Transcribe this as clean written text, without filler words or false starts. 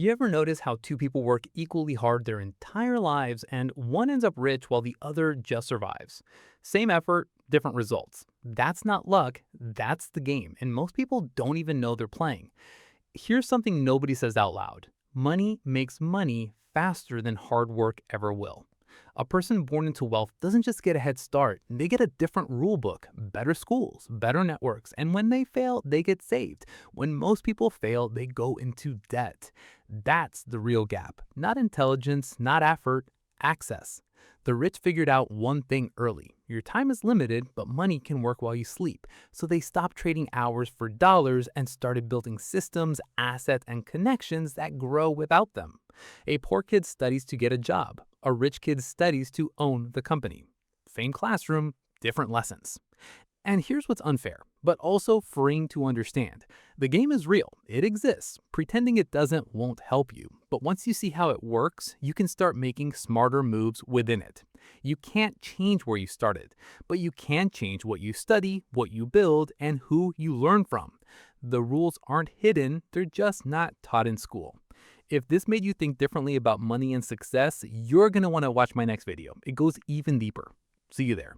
You ever notice how two people work equally hard their entire lives and one ends up rich while the other just survives? Same effort, different results. That's not luck, that's the game, and most people don't even know they're playing. Here's something nobody says out loud: money makes money faster than hard work ever will. A person born into wealth doesn't just get a head start, they get a different rule book, better schools, better networks, and when they fail, they get saved. When most people fail, they go into debt. That's the real gap. Not intelligence, not effort, access. The rich figured out one thing early: your time is limited, but money can work while you sleep. So they stopped trading hours for dollars and started building systems, assets, and connections that grow without them. A poor kid studies to get a job. A rich kid studies to own the company. Same classroom, different lessons. And here's what's unfair, but also freeing to understand. The game is real, it exists. Pretending it doesn't won't help you. But once you see how it works, you can start making smarter moves within it. You can't change where you started, but you can change what you study, what you build, and who you learn from. The rules aren't hidden, they're just not taught in school. If this made you think differently about money and success, you're going to want to watch my next video. It goes even deeper. See you there.